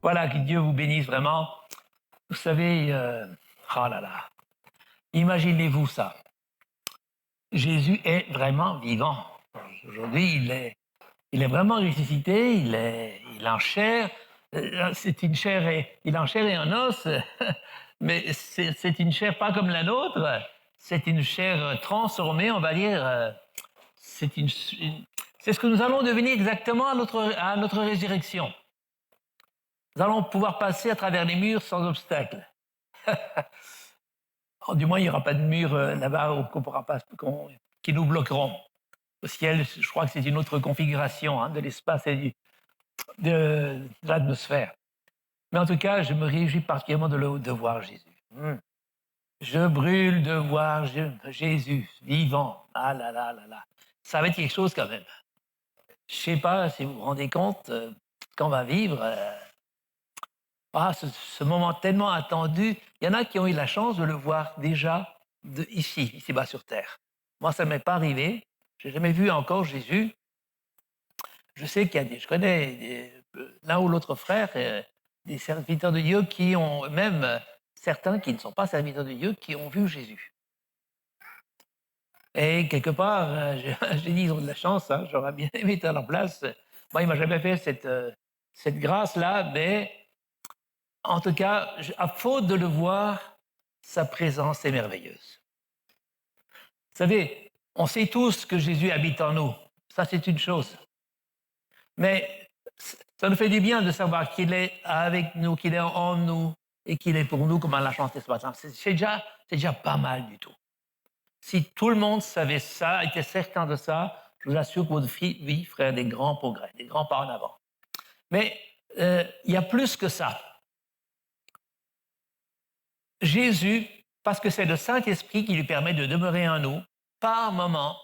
Voilà, que Dieu vous bénisse vraiment. Vous savez, oh là là, imaginez-vous ça. Jésus est vraiment vivant. Aujourd'hui, il est vraiment ressuscité, il est en chair. C'est une chair, il est en chair et en os, mais c'est une chair pas comme la nôtre. C'est une chair transformée, on va dire. C'est c'est ce que nous allons devenir exactement à notre résurrection. Nous allons pouvoir passer à travers les murs sans obstacle. Oh, du moins, il n'y aura pas de murs là-bas qui nous bloqueront. Au ciel, je crois que c'est une autre configuration de l'espace et de l'atmosphère. Mais en tout cas, je me réjouis particulièrement de voir Jésus. Je brûle de voir Jésus vivant. Ah là là là là. Ça va être quelque chose quand même. Je ne sais pas si vous vous rendez compte qu'on va vivre. Ce moment tellement attendu. Il y en a qui ont eu la chance de le voir déjà ici-bas sur Terre. Moi, ça ne m'est pas arrivé. Je n'ai jamais vu encore Jésus. Je sais je connais l'un ou l'autre frère, des serviteurs de Dieu qui ont, même certains qui ne sont pas serviteurs de Dieu, qui ont vu Jésus. Et quelque part, j'ai dit, ils ont de la chance, j'aurais bien aimé être à leur place. Moi, il ne m'a jamais fait cette grâce-là, mais en tout cas, à faute de le voir, sa présence est merveilleuse. Vous savez, on sait tous que Jésus habite en nous. Ça, c'est une chose. Mais ça nous fait du bien de savoir qu'il est avec nous, qu'il est en nous et qu'il est pour nous, comme on l'a chanté ce matin. C'est déjà pas mal du tout. Si tout le monde savait ça, était certain de ça, je vous assure que votre vie ferait des grands progrès, des grands pas en avant. Mais il y a plus que ça. Jésus, parce que c'est le Saint-Esprit qui lui permet de demeurer en nous, par moments,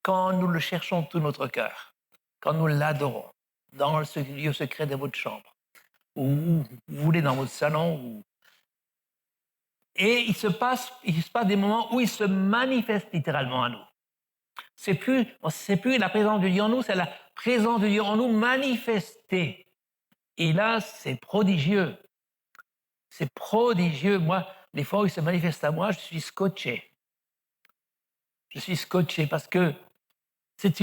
quand nous le cherchons de tout notre cœur, quand nous l'adorons, dans le lieu secret de votre chambre, ou vous voulez dans votre salon. Et il se passe des moments où il se manifeste littéralement à nous. C'est plus la présence de Dieu en nous, c'est la présence de Dieu en nous manifestée. Et là, c'est prodigieux. C'est prodigieux. Moi, les fois où il se manifeste à moi, je suis scotché. Je suis scotché parce que c'est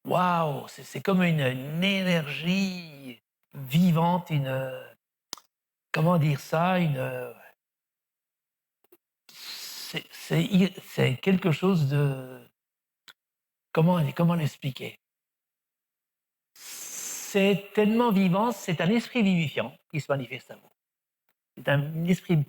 waouh, c'est comme une énergie vivante, comment dire ça, c'est quelque chose de, comment l'expliquer? C'est tellement vivant, c'est un esprit vivifiant qui se manifeste à vous. C'est un esprit.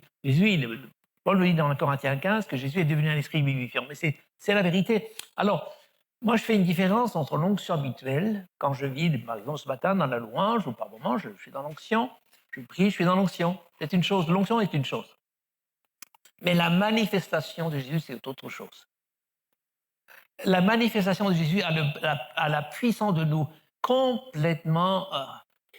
Paul le dit dans Corinthiens 15 que Jésus est devenu un esprit vivifiant. Mais c'est la vérité. Alors, moi, je fais une différence entre l'onction habituelle, quand je vis, par exemple, ce matin, dans la louange, ou par moment, je suis dans l'onction, je prie, je suis dans l'onction. C'est une chose, l'onction est une chose. Mais la manifestation de Jésus, c'est autre chose. La manifestation de Jésus a la puissance de nous complètement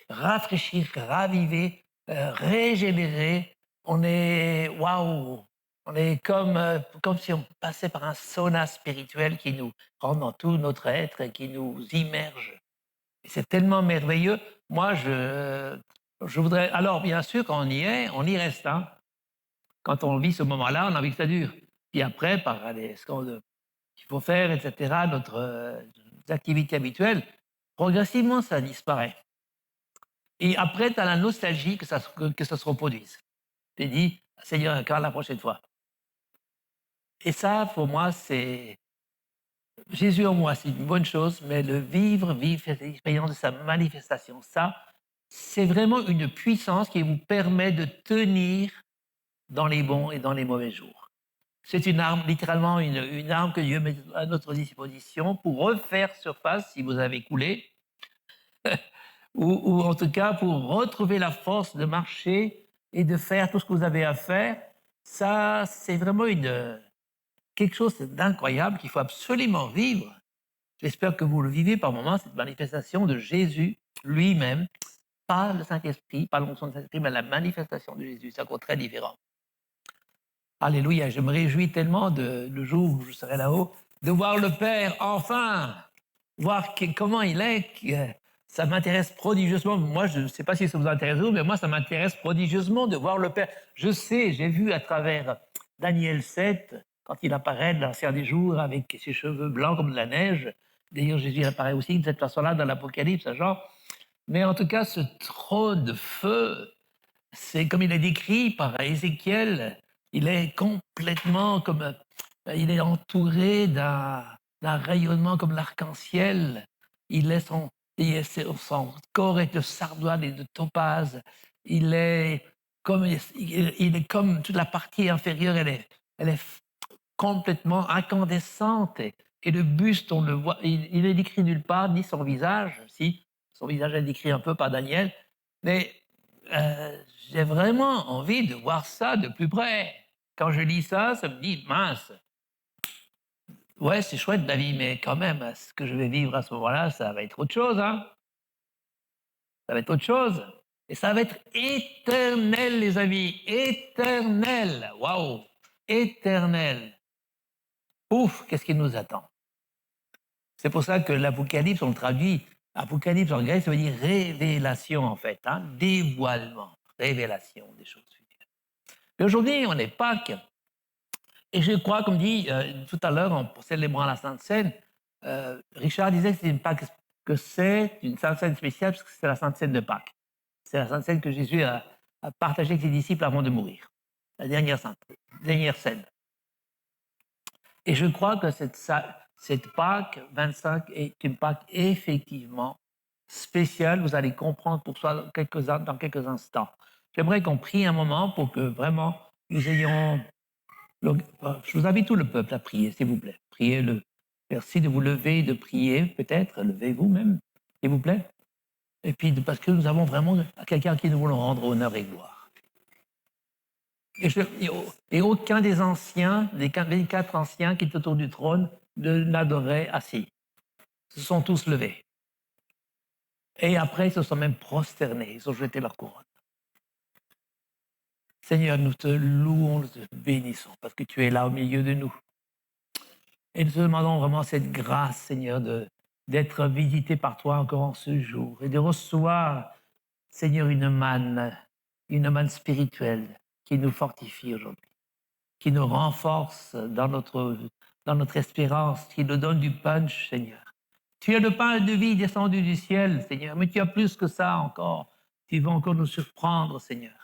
rafraîchir, raviver, régénérer. On est, waouh, on est comme si on passait par un sauna spirituel qui nous rentre dans tout notre être et qui nous immerge. Et c'est tellement merveilleux. Moi, je voudrais. Alors, bien sûr, quand on y est, on y reste. Quand on vit ce moment-là, on a envie que ça dure. Puis après, par ce qu'il faut faire, etc., notre activité habituelle, progressivement, ça disparaît. Et après, tu as la nostalgie que ça se reproduise. Tu dis, Seigneur, quand la prochaine fois. Et ça, pour moi, c'est Jésus en moi, c'est une bonne chose, mais vivre l'expérience de sa manifestation, ça, c'est vraiment une puissance qui vous permet de tenir dans les bons et dans les mauvais jours. C'est une arme, littéralement une arme que Dieu met à notre disposition pour refaire surface si vous avez coulé, ou en tout cas pour retrouver la force de marcher et de faire tout ce que vous avez à faire. Ça, c'est vraiment quelque chose d'incroyable qu'il faut absolument vivre. J'espère que vous le vivez par moments, cette manifestation de Jésus lui-même, pas le Saint-Esprit, pas l'onction du Saint-Esprit, mais la manifestation de Jésus. C'est encore très différent. Alléluia, je me réjouis tellement le jour où je serai là-haut, de voir le Père enfin, voir comment il est. ça m'intéresse prodigieusement. Moi, je ne sais pas si ça vous intéresse, mais moi, ça m'intéresse prodigieusement de voir le Père. Je sais, j'ai vu à travers Daniel 7, quand il apparaît dans l'Ancien des jours avec ses cheveux blancs comme de la neige. D'ailleurs, Jésus apparaît aussi de cette façon-là dans l'Apocalypse, à Jean. Mais en tout cas, ce trône de feu, c'est comme il est décrit par Ézéchiel, il est complètement comme, il est entouré d'un rayonnement comme l'arc-en-ciel. Son corps est de sardoine et de topaze. Il est il est comme toute la partie inférieure, elle est complètement incandescente. Et le buste, on le voit, il est décrit nulle part, ni son visage, si, son visage est décrit un peu par Daniel, mais j'ai vraiment envie de voir ça de plus près. Quand je lis ça, ça me dit, mince, ouais, c'est chouette la vie, mais quand même, ce que je vais vivre à ce moment-là, ça va être autre chose, hein. Ça va être autre chose. Et ça va être éternel, les amis, éternel. Waouh, éternel. Ouf, qu'est-ce qui nous attend? C'est pour ça que l'Apocalypse, on le traduit, Apocalypse en grec, ça veut dire révélation en fait, hein, dévoilement, révélation des choses futures. Mais aujourd'hui, on est Pâques, et je crois, comme dit tout à l'heure, en célébrant la Sainte Seine, Richard disait que c'est une Pâques, que c'est une Sainte Seine spéciale parce que c'est la Sainte Seine de Pâques. C'est la Sainte Seine que Jésus a partagée avec ses disciples avant de mourir, la dernière scène. Et je crois que cette Pâques 25 est une Pâques effectivement spéciale. Vous allez comprendre pourquoi dans quelques instants. J'aimerais qu'on prie un moment pour que vraiment nous ayons... Je vous invite tout le peuple à prier, s'il vous plaît. Priez-le. Merci de vous lever et de prier, peut-être. Levez-vous même, s'il vous plaît. Et puis, parce que nous avons vraiment quelqu'un à qui nous voulons rendre honneur et gloire. Et aucun des anciens, des 24 anciens qui étaient autour du trône, ne l'adorait assis. Ils se sont tous levés. Et après, ils se sont même prosternés. Ils ont jeté leur couronne. Seigneur, nous te louons, nous te bénissons, parce que tu es là au milieu de nous. Et nous te demandons vraiment cette grâce, Seigneur, d'être visité par toi encore en ce jour et de recevoir, Seigneur, une manne spirituelle qui nous fortifie aujourd'hui, qui nous renforce dans notre espérance, qui nous donne du punch, Seigneur. Tu es le pain de vie descendu du ciel, Seigneur, mais tu as plus que ça encore. Tu vas encore nous surprendre, Seigneur.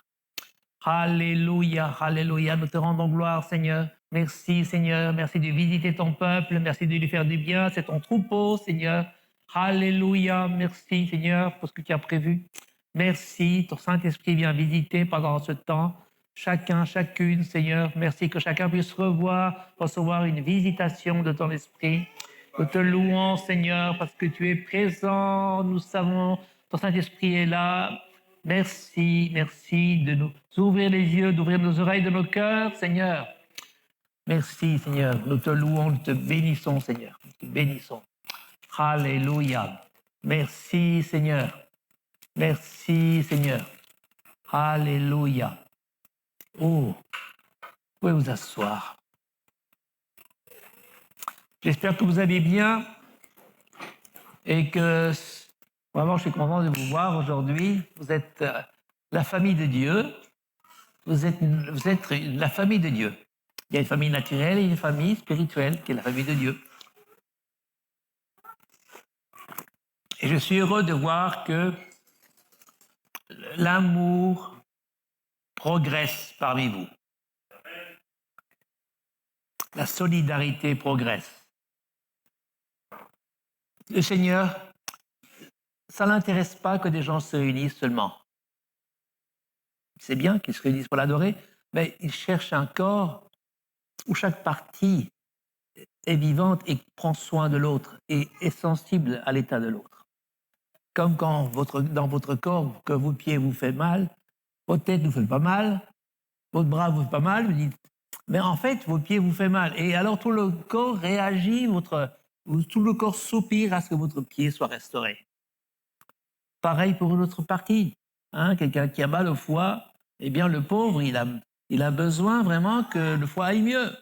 Alléluia, alléluia, nous te rendons gloire, Seigneur. Merci, Seigneur, merci de visiter ton peuple, merci de lui faire du bien, c'est ton troupeau, Seigneur. Alléluia, merci, Seigneur, pour ce que tu as prévu. Merci, ton Saint-Esprit vient visiter pendant ce temps. Chacun, chacune, Seigneur, merci que chacun puisse recevoir une visitation de ton esprit. Nous te louons, Seigneur, parce que tu es présent, nous savons, ton Saint-Esprit est là. Merci, merci de nous ouvrir les yeux, d'ouvrir nos oreilles de nos cœurs, Seigneur. Merci, Seigneur, nous te louons, nous te bénissons, Seigneur, nous te bénissons. Alléluia. Merci, Seigneur. Merci, Seigneur. Alléluia. Oh, vous pouvez vous asseoir. J'espère que vous allez bien et que vraiment je suis content de vous voir aujourd'hui. Vous êtes la famille de Dieu. Vous êtes la famille de Dieu. Il y a une famille naturelle et une famille spirituelle qui est la famille de Dieu. Et je suis heureux de voir que l'amour progresse parmi vous. La solidarité progresse. Le Seigneur, ça ne l'intéresse pas que des gens se réunissent seulement. C'est bien qu'ils se réunissent pour l'adorer, mais il cherche un corps où chaque partie est vivante et prend soin de l'autre et est sensible à l'état de l'autre. Comme quand dans votre corps, que vos pieds vous font mal, votre tête ne vous fait pas mal, votre bras vous fait pas mal, vous dites, mais en fait, vos pieds vous font mal. Et alors tout le corps réagit, tout le corps soupire à ce que votre pied soit restauré. Pareil pour une autre partie. Hein, quelqu'un qui a mal au foie, eh bien le pauvre, il a besoin vraiment que le foie aille mieux.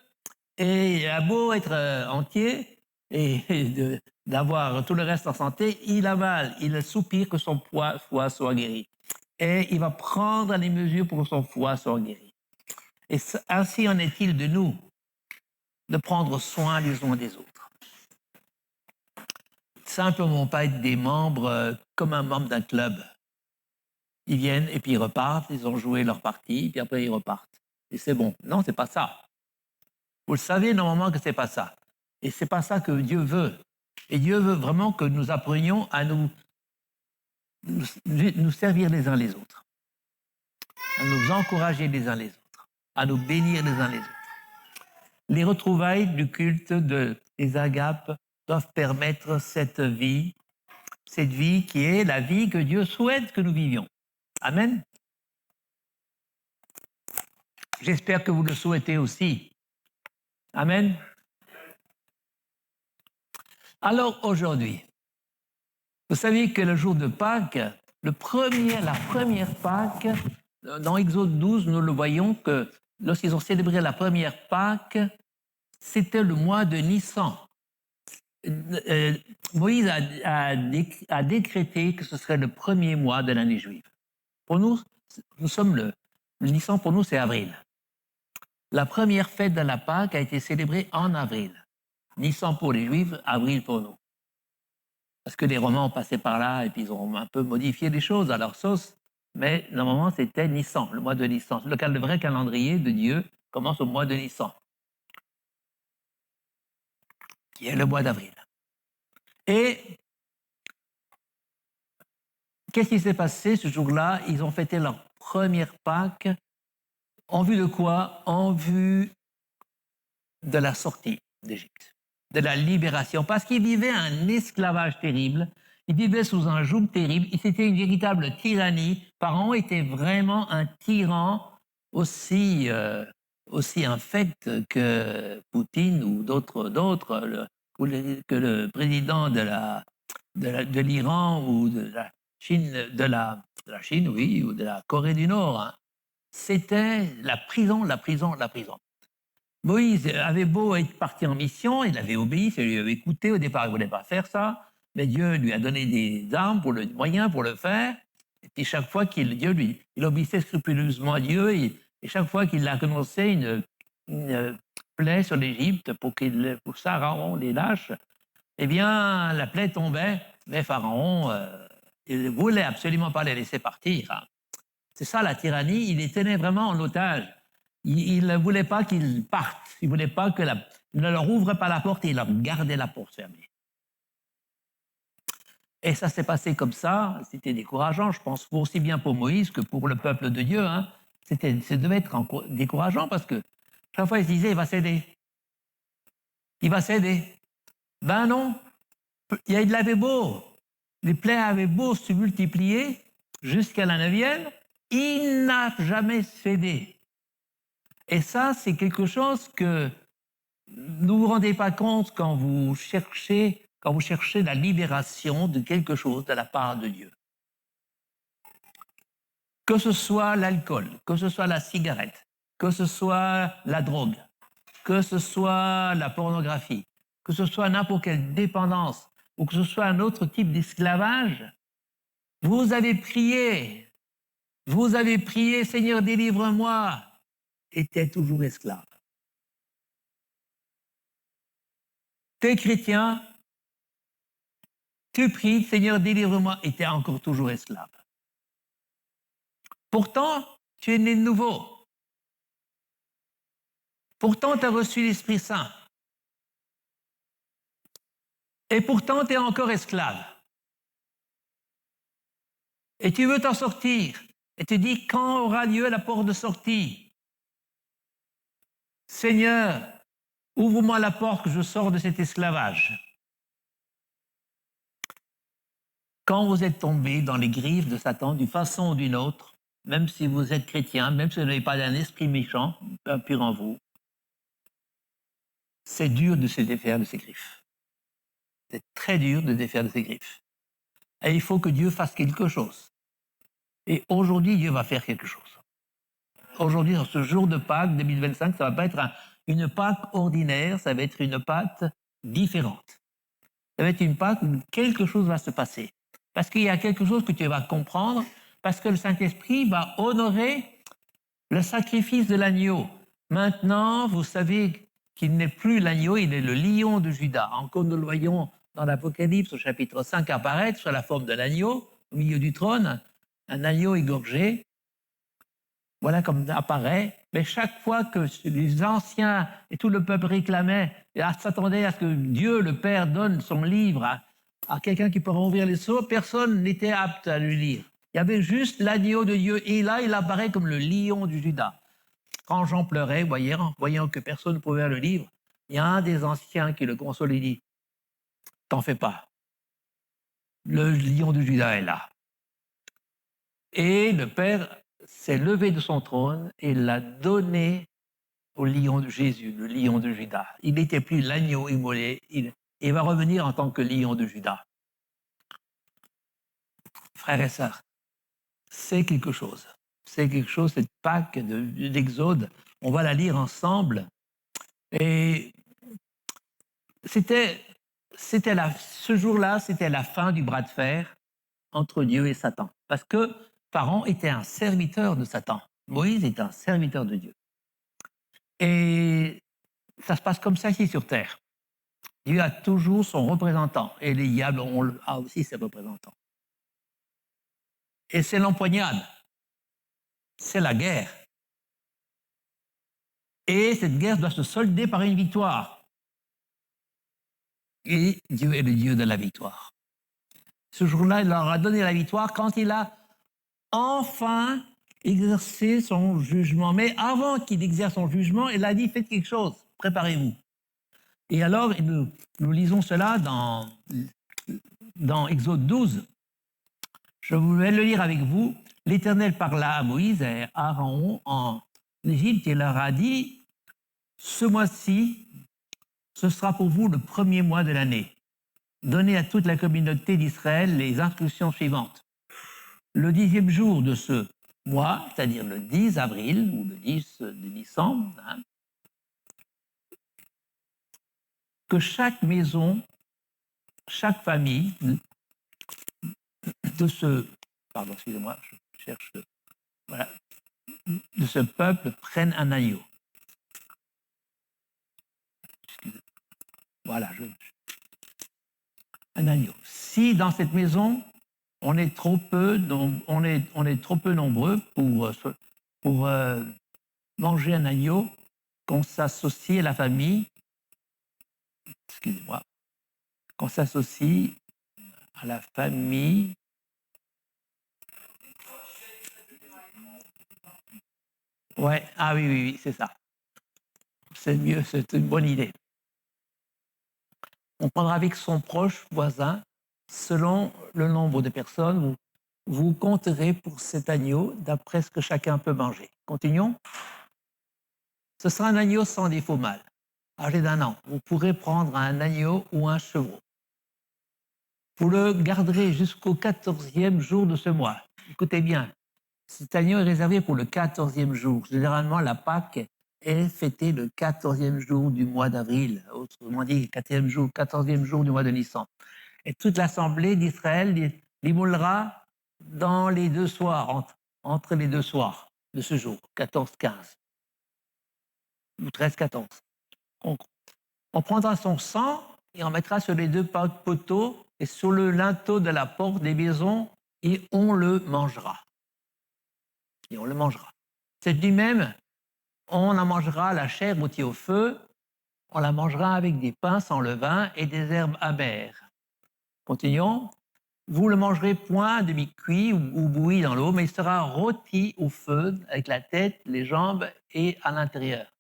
Et il a beau être entier et d'avoir tout le reste en santé, il avale, il soupire que son foie soit guéri. Et il va prendre les mesures pour que son foie soit guéri. Et ainsi en est-il de nous, de prendre soin les uns des autres. Simplement pas être des membres comme un membre d'un club. Ils viennent et puis ils repartent, ils ont joué leur partie, puis après ils repartent. Et c'est bon. Non, c'est pas ça. Vous le savez normalement que c'est pas ça. Et c'est pas ça que Dieu veut. Et Dieu veut vraiment que nous apprenions à nous servir les uns les autres, à nous encourager les uns les autres, à nous bénir les uns les autres. Les retrouvailles du culte des agapes doivent permettre cette vie qui est la vie que Dieu souhaite que nous vivions. Amen. J'espère que vous le souhaitez aussi. Amen. Alors aujourd'hui, vous savez que le jour de Pâques, la première Pâques, dans Exode 12, nous le voyons que lorsqu'ils ont célébré la première Pâques, c'était le mois de Nissan. Moïse a décrété que ce serait le premier mois de l'année juive. Pour nous, le Nissan, pour nous, c'est avril. La première fête de la Pâques a été célébrée en avril. Nissan pour les Juifs, avril pour nous. Parce que les Romains ont passé par là et puis ils ont un peu modifié les choses à leur sauce. Mais normalement, c'était Nissan, le mois de Nissan. Le vrai calendrier de Dieu commence au mois de Nissan, qui est le mois d'avril. Et qu'est-ce qui s'est passé ce jour-là? Ils ont fêté leur première Pâques. En vue de quoi? En vue de la sortie d'Égypte, de la libération. Parce qu'ils vivaient un esclavage terrible, ils vivaient sous un joug terrible, c'était une véritable tyrannie. Pharaon était vraiment un tyran aussi infect que Poutine ou d'autres, que le président de l'Iran ou de la Chine, oui, ou de la Corée du Nord. Hein. C'était la prison, la prison, la prison. Moïse avait beau être parti en mission, il avait obéi, il lui avait écouté. Au départ, il ne voulait pas faire ça, mais Dieu lui a donné des armes, moyens pour le faire. Et puis chaque fois il obéissait scrupuleusement à Dieu, et chaque fois qu'il a annoncé une plaie sur l'Égypte pour Pharaon les lâche, eh bien, la plaie tombait, mais Pharaon il ne voulait absolument pas les laisser partir. C'est ça la tyrannie, il les tenait vraiment en otage. Il ne voulait pas qu'ils partent, il ne voulait pas il ne leur ouvre pas la porte et il leur gardait la porte fermée. Et ça s'est passé comme ça, c'était décourageant, je pense, aussi bien pour Moïse que pour le peuple de Dieu. Hein. Ça devait être décourageant parce que chaque fois, il se disait, il va céder. Il va céder. Ben non, il avait beau, les plaies avaient beau se multiplier jusqu'à la 9e, il n'a jamais cédé. Et ça, c'est quelque chose que vous ne vous rendez pas compte quand vous cherchez la libération de quelque chose de la part de Dieu. Que ce soit l'alcool, que ce soit la cigarette, que ce soit la drogue, que ce soit la pornographie, que ce soit n'importe quelle dépendance ou que ce soit un autre type d'esclavage, vous avez prié, Seigneur, délivre-moi, était toujours esclave. Tu es chrétien, tu pries, Seigneur, délivre-moi, et tu es encore toujours esclave. Pourtant, tu es né de nouveau. Pourtant, tu as reçu l'Esprit Saint. Et pourtant, tu es encore esclave. Et tu veux t'en sortir. Et tu dis, quand aura lieu la porte de sortie? Seigneur, ouvre-moi la porte que je sors de cet esclavage. Quand vous êtes tombé dans les griffes de Satan d'une façon ou d'une autre, même si vous êtes chrétien, même si vous n'avez pas d'un esprit méchant, impur en vous, c'est dur de se défaire de ces griffes. C'est très dur de se défaire de ces griffes. Et il faut que Dieu fasse quelque chose. Et aujourd'hui, Dieu va faire quelque chose. Aujourd'hui, dans ce jour de Pâques 2025, ça ne va pas être une Pâques ordinaire, ça va être une Pâques différente. Ça va être une Pâque où quelque chose va se passer. Parce qu'il y a quelque chose que tu vas comprendre, parce que le Saint-Esprit va honorer le sacrifice de l'agneau. Maintenant, vous savez qu'il n'est plus l'agneau, il est le lion de Juda. Encore nous le voyons dans l'Apocalypse au chapitre 5 apparaître sur la forme de l'agneau, au milieu du trône, un agneau égorgé. Voilà comme apparaît. Mais chaque fois que les anciens et tout le peuple réclamaient, et s'attendaient à ce que Dieu, le Père, donne son livre à quelqu'un qui pourrait ouvrir les sceaux, personne n'était apte à le lire. Il y avait juste l'agneau de Dieu. Et là, il apparaît comme le lion du Juda. Quand Jean pleurait, voyant que personne ne pouvait le livre, il y a un des anciens qui le console et dit « T'en fais pas, le lion du Juda est là. » Et le Père s'est levé de son trône et l'a donné au lion de Jésus, le lion de Juda. Il n'était plus l'agneau immolé, il va revenir en tant que lion de Juda. Frères et sœurs, c'est quelque chose. C'est quelque chose, cette Pâque de l'Exode. On va la lire ensemble. Et ce jour-là, c'était la fin du bras de fer entre Dieu et Satan. Parce que Pharaon était un serviteur de Satan. Moïse est un serviteur de Dieu. Et ça se passe comme ça ici sur Terre. Dieu a toujours son représentant. Et les diables ont aussi ses représentants. Et c'est l'empoignade. C'est la guerre. Et cette guerre doit se solder par une victoire. Et Dieu est le Dieu de la victoire. Ce jour-là, il leur a donné la victoire quand il a enfin exercé son jugement. Mais avant qu'il exerce son jugement, il a dit « Faites quelque chose, préparez-vous ». Et alors, nous lisons cela dans Exode 12. Je vais le lire avec vous. L'Éternel parla à Moïse et à Aaron en Égypte et leur a dit « Ce mois-ci, ce sera pour vous le premier mois de l'année. Donnez à toute la communauté d'Israël les instructions suivantes. Le 10e jour de ce mois, c'est-à-dire le 10 avril ou le 10 de décembre, que chaque maison, chaque famille de ce, pardon, excusez-moi, je cherche, voilà, de ce peuple prenne un agneau. Voilà, un agneau. Si dans cette maison, on est trop peu, on est trop peu nombreux pour manger un agneau, qu'on s'associe à la famille, excusez-moi, qu'on s'associe à la famille ouais, ah oui, c'est ça. C'est mieux, c'est une bonne idée. On prendra avec son proche voisin, selon le nombre de personnes, vous compterez pour cet agneau d'après ce que chacun peut manger. Continuons. Ce sera un agneau sans défaut mâle, âgé d'1 an. Vous pourrez prendre un agneau ou un chevreau. Vous le garderez jusqu'au 14e jour de ce mois. Écoutez bien, cet agneau est réservé pour le 14e jour. Généralement, la Pâque est fêtée le 14e jour du mois d'avril, autrement dit, 14e jour du mois de Nissan. Et toute l'assemblée d'Israël l'immolera dans les 2 soirs, entre les 2 soirs de ce jour, 14-15 ou 13-14. On prendra son sang et on mettra sur les 2 poteaux et sur le linteau de la porte des maisons et on le mangera. Et on le mangera. Cette nuit même, on en mangera la chair rôtie au feu, on la mangera avec des pains sans levain et des herbes amères. Continuons. Vous le mangerez point demi-cuit ou bouilli dans l'eau, mais il sera rôti au feu avec la tête, les jambes et à l'intérieur.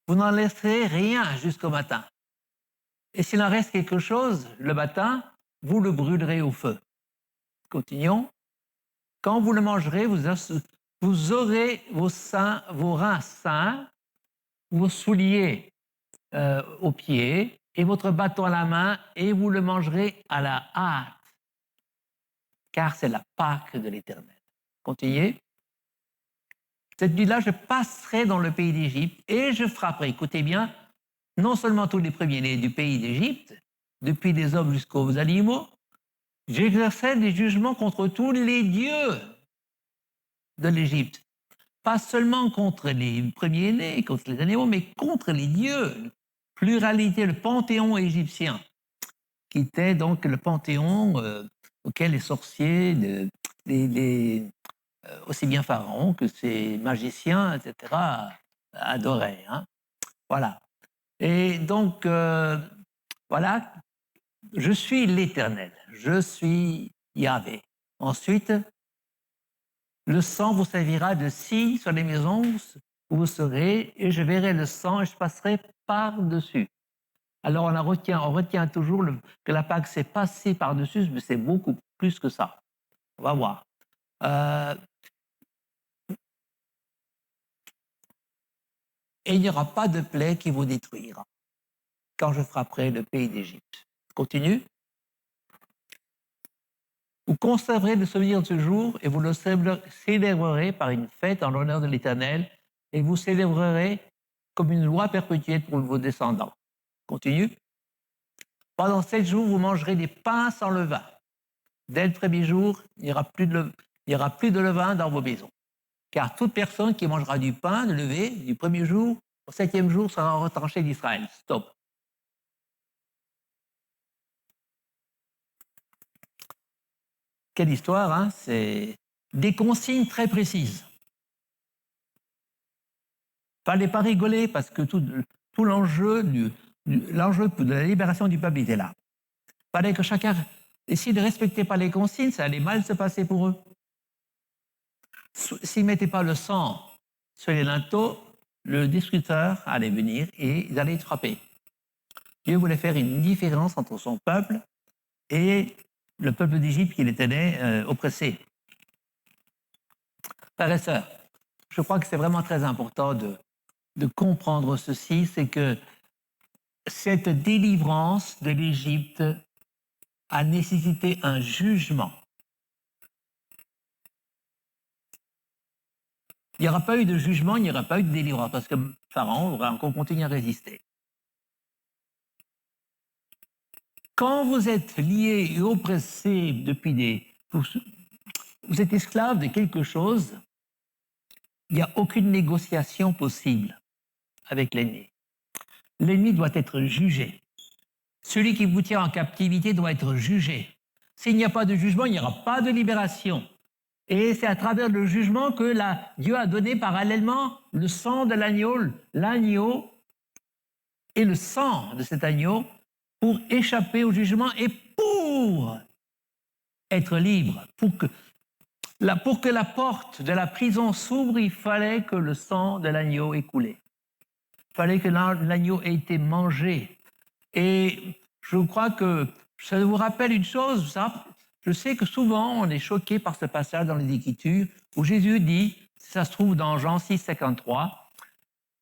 Vous n'en laisserez rien jusqu'au matin. Et s'il en reste quelque chose le matin, vous le brûlerez au feu. Continuons. Quand vous le mangerez, vous aurez vos reins sains, vos souliers aux pieds et votre bâton à la main, et vous le mangerez à la hâte, car c'est la Pâque de l'Éternel. Continuez. Cette nuit-là, je passerai dans le pays d'Égypte et je frapperai, écoutez bien, non seulement tous les premiers-nés du pays d'Égypte, depuis les hommes jusqu'aux animaux, j'exerçais des jugements contre tous les dieux de l'Égypte. Pas seulement contre les premiers-nés, contre les animaux, mais contre les dieux. Pluralité, le panthéon égyptien, qui était donc le panthéon auquel les sorciers, aussi bien Pharaon que ses magiciens, etc., adoraient. Hein. Voilà. Et donc, voilà, je suis l'Éternel, je suis Yahvé. Ensuite, le sang vous servira de signe sur les maisons où vous serez, et je verrai le sang et je passerai par-dessus. Alors on retient toujours que la Pâque s'est passée par-dessus, mais c'est beaucoup plus que ça. On va voir. Et il n'y aura pas de plaie qui vous détruira quand je frapperai le pays d'Égypte. Continue. Vous conserverez le souvenir de ce jour et vous le célébrerez par une fête en l'honneur de l'Éternel et vous célébrerez comme une loi perpétuelle pour vos descendants. Continue. Pendant 7 jours, vous mangerez des pains sans levain. Dès le premier jour, il n'y aura plus de levain dans vos maisons. Car toute personne qui mangera du pain de levé du premier jour au 7e jour sera retranchée d'Israël. Stop. Quelle histoire, hein? C'est des consignes très précises. Fallait pas rigoler parce que tout l'enjeu de la libération du peuple était là. Fallait que chacun, et s'ils ne respectaient pas les consignes, ça allait mal se passer pour eux. S'ils ne mettaient pas le sang sur les linteaux, le destructeur allait venir et ils allaient être frappés. Dieu voulait faire une différence entre son peuple et le peuple d'Égypte qui les tenait oppressés. Frères et sœurs, je crois que c'est vraiment très important de comprendre ceci, c'est que cette délivrance de l'Égypte a nécessité un jugement. Il n'y aura pas eu de jugement, il n'y aura pas eu de délivrance, parce que Pharaon aurait encore continué à résister. Quand vous êtes lié et oppressé depuis vous êtes esclave de quelque chose, il n'y a aucune négociation possible avec l'ennemi. L'ennemi doit être jugé. Celui qui vous tient en captivité doit être jugé. S'il n'y a pas de jugement, il n'y aura pas de libération. Et c'est à travers le jugement que Dieu a donné parallèlement le sang de l'agneau et le sang de cet agneau pour échapper au jugement et pour être libre. Pour que la porte de la prison s'ouvre, il fallait que le sang de l'agneau ait coulé. Il fallait que l'agneau ait été mangé. Et je crois que ça vous rappelle une chose, ça. Je sais que souvent on est choqué par ce passage dans les Écritures où Jésus dit, ça se trouve dans Jean 6, 53,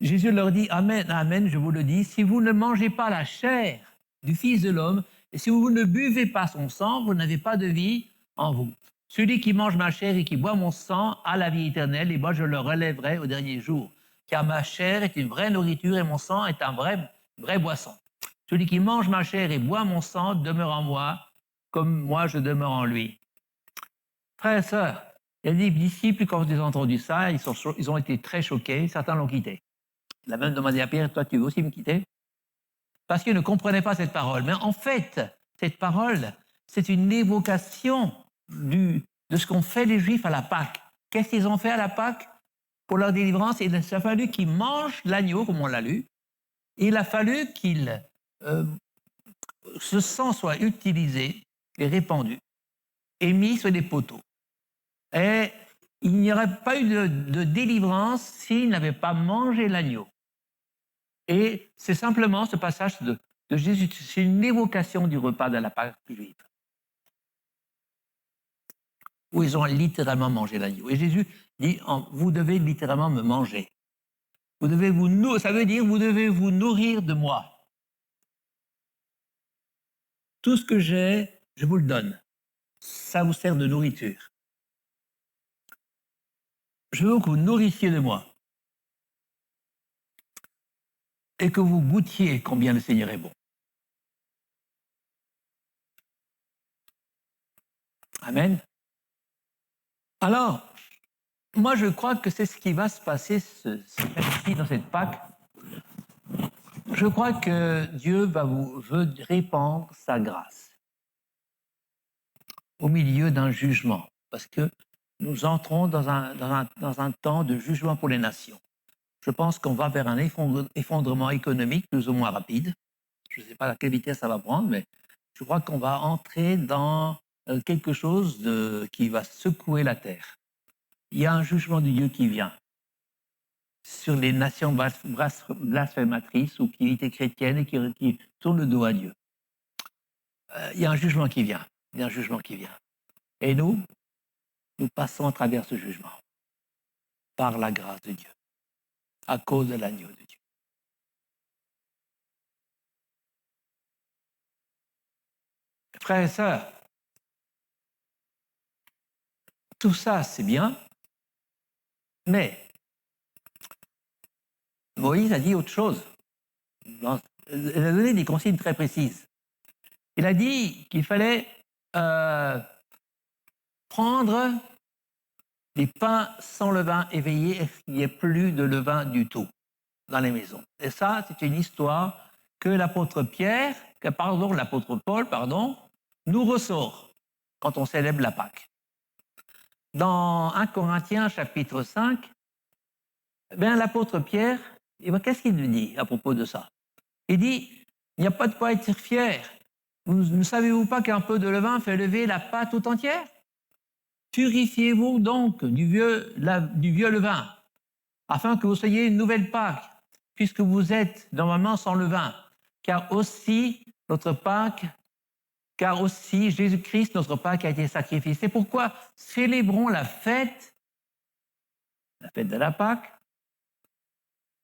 Jésus leur dit, Amen, Amen, je vous le dis, si vous ne mangez pas la chair du Fils de l'homme et si vous ne buvez pas son sang, vous n'avez pas de vie en vous. Celui qui mange ma chair et qui boit mon sang a la vie éternelle et moi je le relèverai au dernier jour. Car ma chair est une vraie nourriture et mon sang est un vrai boisson. Celui qui mange ma chair et boit mon sang demeure en moi, comme moi je demeure en lui. Frères et sœurs, il y a des disciples, quand ils ont entendu ça, ils ont été très choqués, certains l'ont quitté. Il a même demandé à Pierre, toi tu veux aussi me quitter? Parce qu'ils ne comprenaient pas cette parole. Mais en fait, cette parole, c'est une évocation de ce qu'ont fait les Juifs à la Pâque. Qu'est-ce qu'ils ont fait à la Pâque pour leur délivrance? Il a fallu qu'ils mangent l'agneau, comme on l'a lu. Il a fallu ce sang soit utilisé et répandu et mis sur des poteaux. Et il n'y aurait pas eu de délivrance s'ils n'avaient pas mangé l'agneau. Et c'est simplement ce passage de Jésus, c'est une évocation du repas de la Pâque juive, où ils ont littéralement mangé l'agneau. Et Jésus dit, vous devez littéralement me manger. Ça veut dire, vous devez vous nourrir de moi. Tout ce que j'ai, je vous le donne. Ça vous sert de nourriture. Je veux que vous nourrissiez de moi. et que vous goûtiez combien le Seigneur est bon. Amen. Alors, moi je crois que c'est ce qui va se passer ici dans cette Pâque. Je crois que Dieu veut répandre sa grâce au milieu d'un jugement, parce que nous entrons dans un temps de jugement pour les nations. Je pense qu'on va vers un effondrement économique plus ou moins rapide. Je ne sais pas à quelle vitesse ça va prendre, mais je crois qu'on va entrer dans quelque chose qui va secouer la terre. Il y a un jugement de Dieu qui vient sur les nations blasphématrices ou qui étaient chrétiennes et qui tournent le dos à Dieu. Il y a un jugement qui vient. Il y a un jugement qui vient. Et nous passons à travers ce jugement par la grâce de Dieu, à cause de l'agneau de Dieu. Frères et sœurs, tout ça, c'est bien, mais Moïse a dit autre chose. Il a donné des consignes très précises. Il a dit qu'il fallait prendre des pains sans levain et veiller à ce qu'il n'y ait plus de levain du tout dans les maisons. Et ça, c'est une histoire que l'apôtre Paul, nous ressort quand on célèbre la Pâque. Dans 1 Corinthiens chapitre 5, l'apôtre Pierre, qu'est-ce qu'il nous dit à propos de ça? Il dit, il n'y a pas de quoi être fier. Ne savez-vous pas qu'un peu de levain fait lever la pâte tout entière? Purifiez-vous donc du vieux levain, afin que vous soyez une nouvelle Pâque, puisque vous êtes normalement sans levain, car aussi Jésus-Christ, notre Pâque, a été sacrifié. C'est pourquoi célébrons la fête de la Pâque,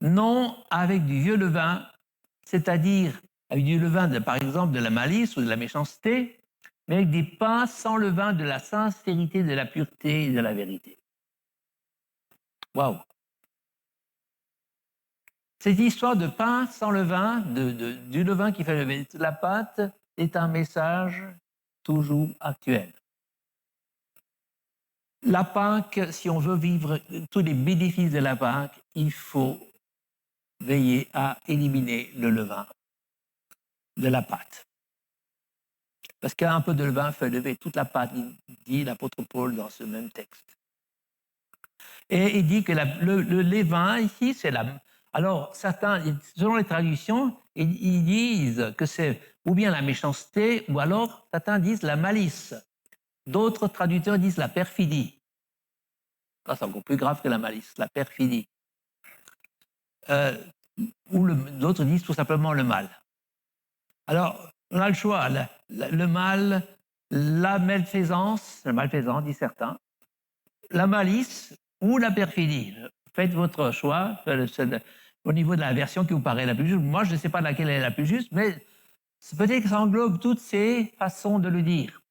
non avec du vieux levain, c'est-à-dire avec du levain, par exemple, de la malice ou de la méchanceté, mais avec des pains sans levain de la sincérité, de la pureté et de la vérité. Waouh! Cette histoire de pain sans levain, du levain qui fait lever la pâte, est un message toujours actuel. La Pâque, si on veut vivre tous les bénéfices de la Pâque, il faut veiller à éliminer le levain de la pâte. Parce qu'un peu de levain fait lever toute la pâte, dit l'apôtre Paul dans ce même texte. Et il dit que le levain, ici, c'est la... Alors, certains, selon les traductions, ils disent que c'est ou bien la méchanceté, ou alors certains disent la malice. D'autres traducteurs disent la perfidie. Ça, c'est encore plus grave que la malice, la perfidie. Ou d'autres disent tout simplement le mal. Alors, on a le choix, le mal, la malfaisance, disent certains, la malice ou la perfidie. Faites votre choix au niveau de la version qui vous paraît la plus juste. Moi, je ne sais pas laquelle est la plus juste, mais peut-être que ça englobe toutes ces façons de le dire.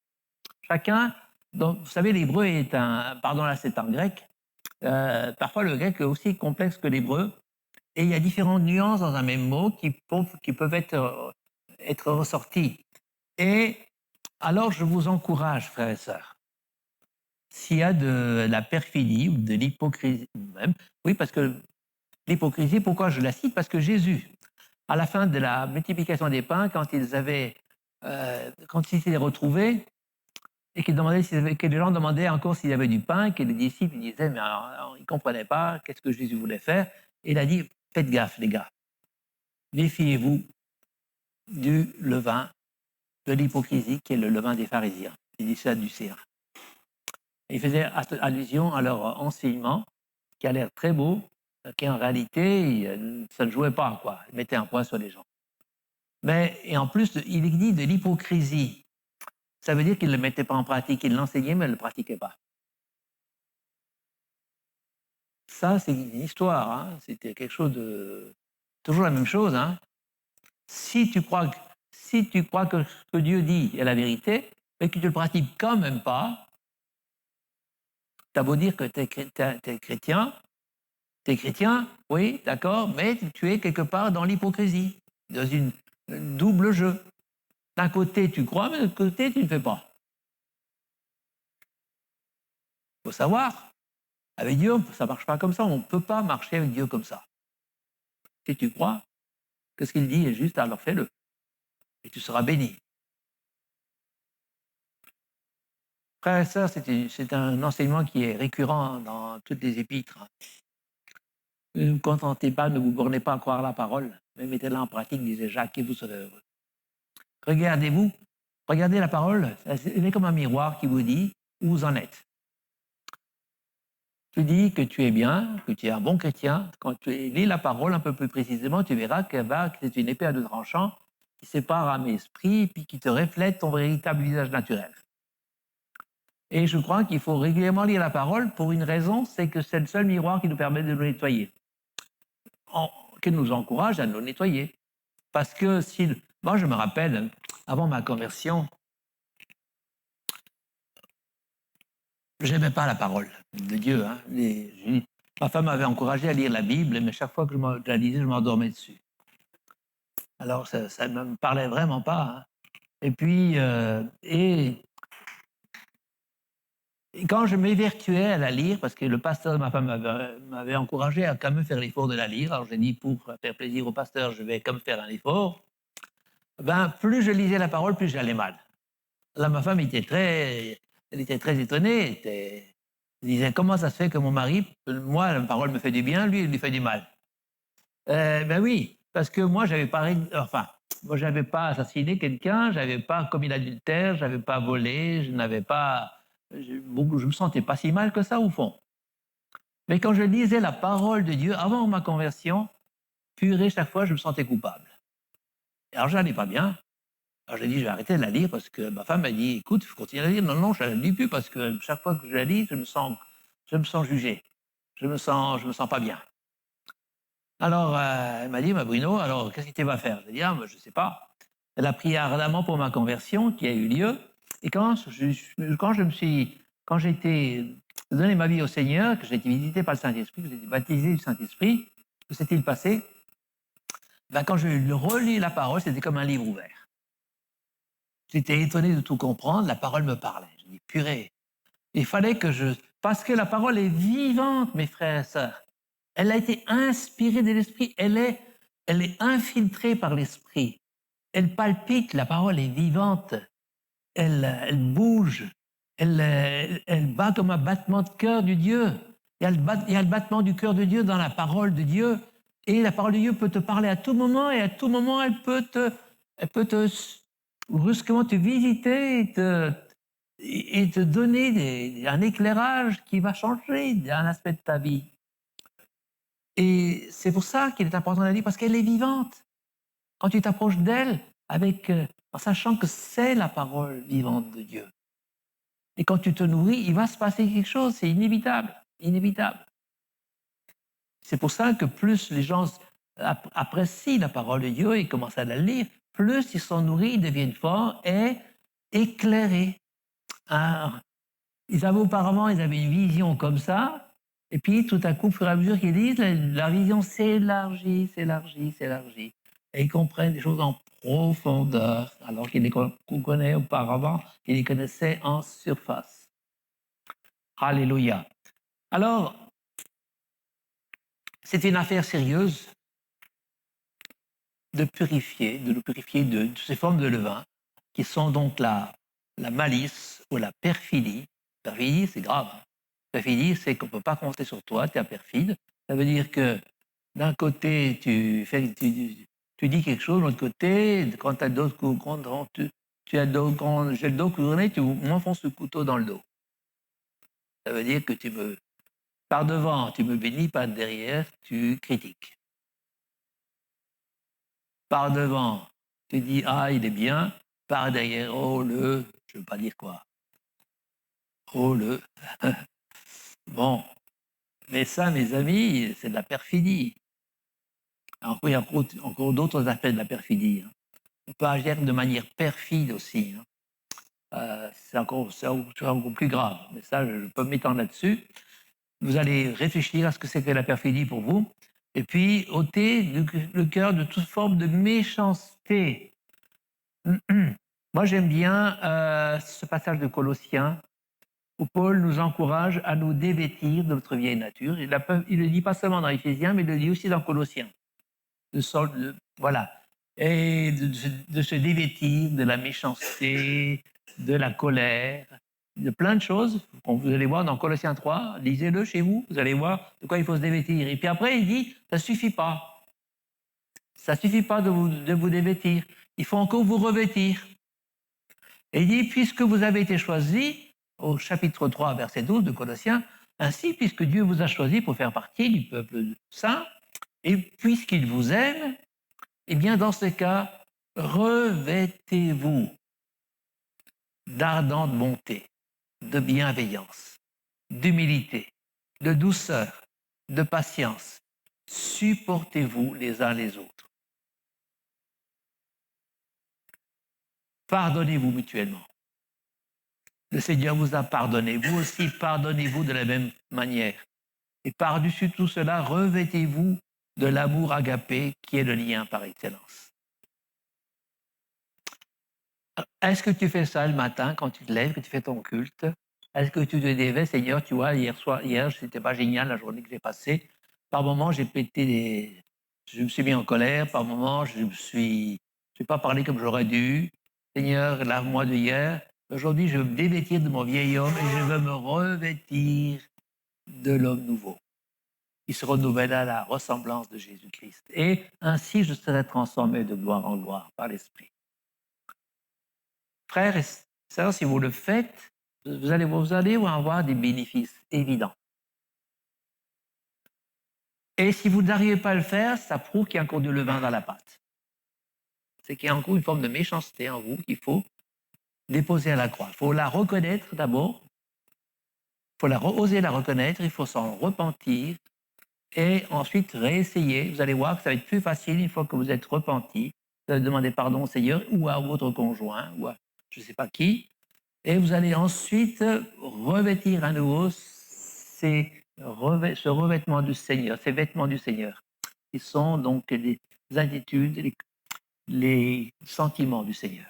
Chacun, donc, vous savez, l'hébreu est c'est en grec. Parfois, le grec est aussi complexe que l'hébreu. Et il y a différentes nuances dans un même mot qui peuvent être ressorties. Et alors, je vous encourage, frères et sœurs, s'il y a de la perfidie ou de l'hypocrisie même, oui, parce que l'hypocrisie, pourquoi je la cite? Parce que Jésus, à la fin de la multiplication des pains, quand ils s'étaient retrouvés, et que les gens demandaient encore s'il y avait du pain, que les disciples disaient, mais alors, ils ne comprenaient pas qu'est-ce que Jésus voulait faire. Et il a dit, faites gaffe, les gars. Méfiez-vous du levain, de l'hypocrisie, qui est le levain des pharisiens. Il dit ça du Sadducéens. Il faisait allusion à leur enseignement, qui a l'air très beau, qui en réalité, ça ne jouait pas, quoi. Il mettait un point sur les gens. Et en plus, il dit de l'hypocrisie. Ça veut dire qu'il ne le mettait pas en pratique, il l'enseignait, mais il ne le pratiquait pas. Ça, c'est une histoire, hein. C'était quelque chose de... Toujours la même chose, hein. Si tu crois que ce que Dieu dit est la vérité, mais que tu ne le pratiques quand même pas, tu as beau dire que tu es chrétien, Tu es chrétien, oui, d'accord, mais tu es quelque part dans l'hypocrisie, dans une double jeu. D'un côté, tu crois, mais de l'autre côté, tu ne fais pas. Il faut savoir, avec Dieu, ça ne marche pas comme ça. On ne peut pas marcher avec Dieu comme ça. Si tu crois que ce qu'il dit est juste, alors fais-le. Et tu seras béni. Frères et sœurs, c'est un enseignement qui est récurrent dans toutes les épîtres. Ne vous contentez pas, ne vous bornez pas à croire la parole, mais mettez-la en pratique, disait Jacques, et vous serez heureux. Regardez-vous, regardez la parole, elle est comme un miroir qui vous dit où vous en êtes. Tu dis que tu es bien, que tu es un bon chrétien. Quand tu lis la parole un peu plus précisément, tu verras que c'est une épée à deux tranchants qui sépare âme et esprit, puis qui te reflète ton véritable visage naturel. Et je crois qu'il faut régulièrement lire la parole pour une raison, c'est que c'est le seul miroir qui nous permet de nous nettoyer, qui nous encourage à nous nettoyer. Parce que moi je me rappelle, avant ma conversion, je n'aimais pas la parole de Dieu. Hein. Ma femme m'avait encouragé à lire la Bible, mais chaque fois que je la lisais, je m'endormais dessus. Alors, ça ne me parlait vraiment pas. Hein. Et puis, et quand je m'évertuais à la lire, parce que le pasteur de ma femme m'avait encouragé à quand même faire l'effort de la lire, alors j'ai dit, pour faire plaisir au pasteur, je vais comme faire un effort, ben, plus je lisais la parole, plus j'allais mal. Là, ma femme était très étonnée. Elle disait, comment ça se fait que mon mari, moi, la parole me fait du bien, lui, il lui fait du mal. Ben oui, parce que moi, j'avais pas assassiné quelqu'un, j'avais pas commis l'adultère, j'avais pas volé, je me sentais pas si mal que ça au fond. Mais quand je lisais la parole de Dieu avant ma conversion, purée, chaque fois, je me sentais coupable. Alors, j'allais pas bien. Alors, j'ai dit, je vais arrêter de la lire parce que ma femme m'a dit, écoute, je continue à la lire. Non, non, je ne la lis plus parce que chaque fois que je la lis, je me sens jugé. Je me sens pas bien. Alors, elle m'a dit, Bruno, alors qu'est-ce que tu vas faire? J'ai dit, je ne sais pas. Elle a prié ardemment pour ma conversion qui a eu lieu. Et quand j'ai été donné ma vie au Seigneur, que j'ai été visité par le Saint-Esprit, que j'ai été baptisé du Saint-Esprit, que s'est-il passé? Ben, quand je relis la parole, c'était comme un livre ouvert. J'étais étonné de tout comprendre, la parole me parlait. Je dis, purée, il fallait parce que la parole est vivante, mes frères et sœurs. Elle a été inspirée de l'Esprit, elle est infiltrée par l'Esprit. Elle palpite, la parole est vivante, elle bouge, elle bat comme un battement de cœur de Dieu. Il y a le battement du cœur de Dieu dans la parole de Dieu, et la parole de Dieu peut te parler à tout moment, et à tout moment, elle peut te brusquement te visiter et te donner un éclairage qui va changer un aspect de ta vie. Et c'est pour ça qu'il est important de la lire, parce qu'elle est vivante. Quand tu t'approches d'elle, en sachant que c'est la parole vivante de Dieu. Et quand tu te nourris, il va se passer quelque chose, c'est inévitable, inévitable. C'est pour ça que plus les gens apprécient la parole de Dieu et commencent à la lire, plus ils sont nourris, ils deviennent forts et éclairés. Auparavant, ils avaient une vision comme ça, et puis tout à coup, au fur et à mesure qu'ils lisent, la vision s'élargit, s'élargit, s'élargit. Et ils comprennent des choses en profondeur, alors qu'ils les connaissaient auparavant, ils les connaissaient en surface. Alléluia. Alors, c'est une affaire sérieuse de nous purifier de ces formes de levain, qui sont donc la malice ou la perfidie. Perfidie, c'est grave. Perfidie, c'est qu'on ne peut pas compter sur toi, tu es perfide. Ça veut dire que d'un côté, tu dis quelque chose, de l'autre côté, quand tu as d'autres coups, quand j'ai le dos couronné, tu m'enfonces le couteau dans le dos. Ça veut dire que par devant, tu me bénis, par derrière, tu critiques. Par devant, tu dis, il est bien, par derrière, je ne veux pas dire quoi. Bon, mais ça, mes amis, c'est de la perfidie. Alors, il y a encore d'autres aspects de la perfidie. Hein. On peut agir de manière perfide aussi. Hein. C'est encore plus grave. Mais ça, je peux m'étendre là-dessus. Vous allez réfléchir à ce que c'est que la perfidie pour vous. Et puis, ôtez le cœur de toute forme de méchanceté. Moi, j'aime bien ce passage de Colossiens où Paul nous encourage à nous dévêtir de notre vieille nature. Il ne le dit pas seulement dans Éphésiens, mais il le dit aussi dans Colossiens. Voilà. Et de se dévêtir de la méchanceté, de la colère, de plein de choses. Vous allez voir dans Colossiens 3, lisez-le chez vous, vous allez voir de quoi il faut se dévêtir. Et puis après, il dit, ça ne suffit pas. Ça ne suffit pas de vous dévêtir. Il faut encore vous revêtir. Et il dit, puisque vous avez été choisis, au chapitre 3, verset 12 de Colossiens, ainsi, puisque Dieu vous a choisi pour faire partie du peuple saint, et puisqu'il vous aime, eh bien, dans ce cas, revêtez-vous d'ardente bonté, de bienveillance, d'humilité, de douceur, de patience. Supportez-vous les uns les autres. Pardonnez-vous mutuellement. Le Seigneur vous a pardonné. Vous aussi, pardonnez-vous de la même manière. Et par-dessus tout cela, revêtez-vous de l'amour agapé qui est le lien par excellence. Est-ce que tu fais ça le matin quand tu te lèves, que tu fais ton culte? Est-ce que tu te dis, Seigneur, tu vois, hier, c'était pas génial la journée que j'ai passée. Par moments, je me suis mis en colère. Par moments, je n'ai pas parlé comme j'aurais dû. Seigneur, lave-moi de hier. Aujourd'hui, je veux me dévêtir de mon vieil homme et je veux me revêtir de l'homme nouveau, qui se renouvelle à la ressemblance de Jésus-Christ. Et ainsi, je serai transformé de gloire en gloire par l'Esprit. Frères et sœurs, si vous le faites, vous allez avoir des bénéfices évidents. Et si vous n'arrivez pas à le faire, ça prouve qu'il y a encore du levain dans la pâte. C'est qu'il y a encore une forme de méchanceté en vous qu'il faut déposer à la croix. Il faut la reconnaître d'abord, il faut oser la reconnaître, il faut s'en repentir et ensuite réessayer. Vous allez voir que ça va être plus facile une fois que vous êtes repenti. Vous allez demander pardon au Seigneur ou à votre conjoint ou à je ne sais pas qui. Et vous allez ensuite revêtir à nouveau ce revêtement du Seigneur, ces vêtements du Seigneur, qui sont donc les attitudes, les sentiments du Seigneur.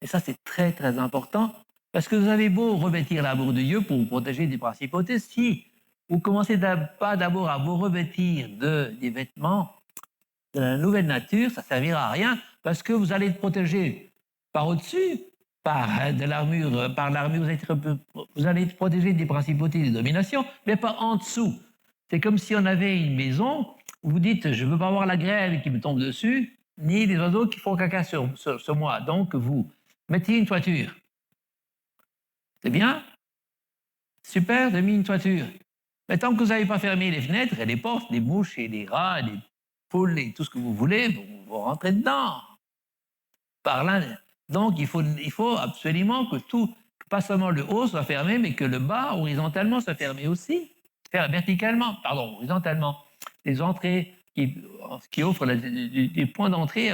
Et ça, c'est très, très important, parce que vous avez beau revêtir l'amour de Dieu pour vous protéger des principautés, si vous ne commencez pas d'abord à vous revêtir des vêtements de la nouvelle nature, ça ne servira à rien, parce que vous allez être protégé par au-dessus, par l'armure, vous allez être protégé des principautés et des dominations, mais pas en dessous. C'est comme si on avait une maison où vous dites, je ne veux pas avoir la grêle qui me tombe dessus, ni les oiseaux qui font caca sur moi. Donc, vous mettez une toiture. C'est bien? Super, vous avez mis une toiture. Mais tant que vous n'avez pas fermé les fenêtres et les portes, les mouches et les rats, les poules et tout ce que vous voulez, vous rentrez dedans. Par là. Donc, il faut absolument que pas seulement le haut soit fermé, mais que le bas, horizontalement, soit fermé aussi. Verticalement, pardon, horizontalement. Les entrées qui offrent des points d'entrée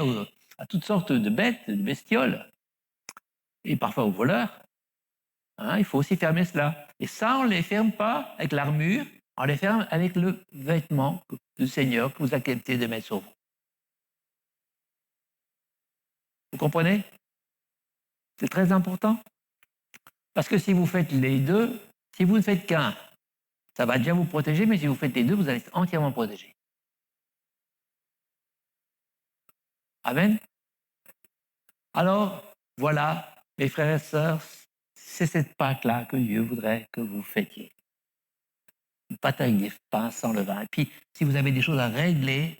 à toutes sortes de bêtes, de bestioles, et parfois aux voleurs. Hein, il faut aussi fermer cela. Et ça, on ne les ferme pas avec l'armure, on les ferme avec le vêtement du Seigneur que vous acceptez de mettre sur vous. Vous comprenez? C'est très important. Parce que si vous faites les deux, si vous ne faites qu'un, ça va déjà vous protéger, mais si vous faites les deux, vous allez être entièrement protégé. Amen. Alors, voilà, mes frères et sœurs, c'est cette Pâque-là que Dieu voudrait que vous fêtiez. Une Pâque avec des pains sans levain. Et puis, si vous avez des choses à régler,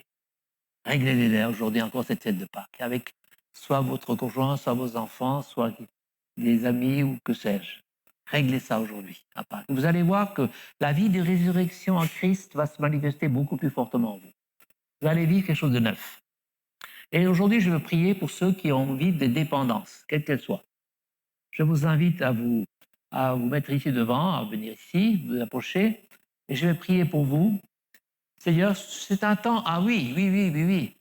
réglez-les aujourd'hui encore cette fête de Pâques, avec soit votre conjoint, soit vos enfants, soit des amis ou que sais-je. Réglez ça aujourd'hui à Pâques. Vous allez voir que la vie de résurrection en Christ va se manifester beaucoup plus fortement en vous. Vous allez vivre quelque chose de neuf. Et aujourd'hui, je veux prier pour ceux qui ont envie de dépendance, quelle qu'elle soit. Je vous invite à vous mettre ici devant, à venir ici, vous approcher, et je vais prier pour vous. Seigneur, c'est un temps, ah oui.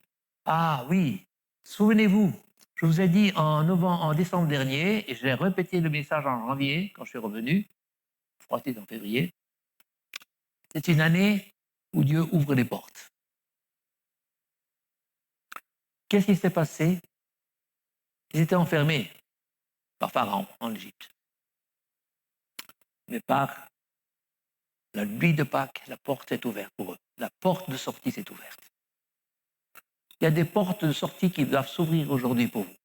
Ah oui, souvenez-vous, je vous ai dit en décembre dernier, et je vais répéter le message en janvier, quand je suis revenu, je crois que c'était en février, C'est une année où Dieu ouvre les portes. Qu'est-ce qui s'est passé? Ils étaient enfermés par Pharaon en Égypte. Mais par la nuit de Pâques, la porte est ouverte pour eux. La porte de sortie s'est ouverte. Il y a des portes de sortie qui doivent s'ouvrir aujourd'hui pour vous.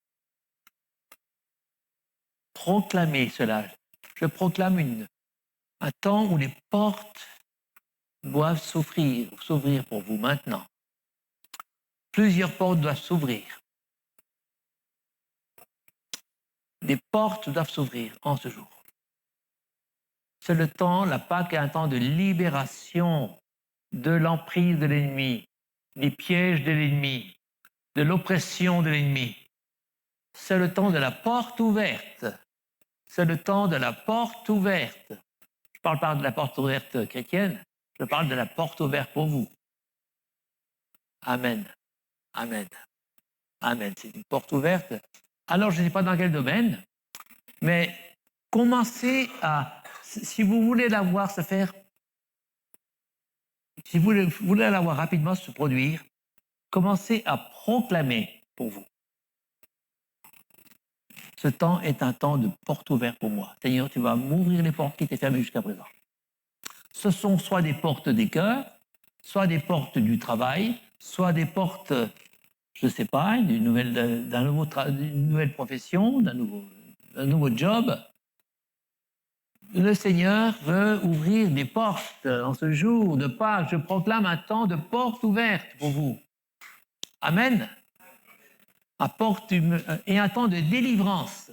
Proclamez cela. Je proclame un temps où les portes doivent s'ouvrir pour vous maintenant. Plusieurs portes doivent s'ouvrir. Des portes doivent s'ouvrir en ce jour. C'est le temps, la Pâque est un temps de libération de l'emprise de l'ennemi, des pièges de l'ennemi, de l'oppression de l'ennemi. C'est le temps de la porte ouverte. C'est le temps de la porte ouverte. Je ne parle pas de la porte ouverte chrétienne, je parle de la porte ouverte pour vous. Amen. Amen. Amen. C'est une porte ouverte. Alors, je ne sais pas dans quel domaine, mais commencez à, si vous voulez la voir se faire, si vous voulez la voir rapidement se produire, commencez à proclamer pour vous. Ce temps est un temps de porte ouverte pour moi. Seigneur, tu vas m'ouvrir les portes qui étaient fermées jusqu'à présent. Ce sont soit des portes des cœurs, soit des portes du travail, soit des portes, je ne sais pas, d'une nouvelle profession, d'un nouveau job. Le Seigneur veut ouvrir des portes en ce jour de Pâques. Je proclame un temps de porte ouverte pour vous. Amen. Et un temps de délivrance.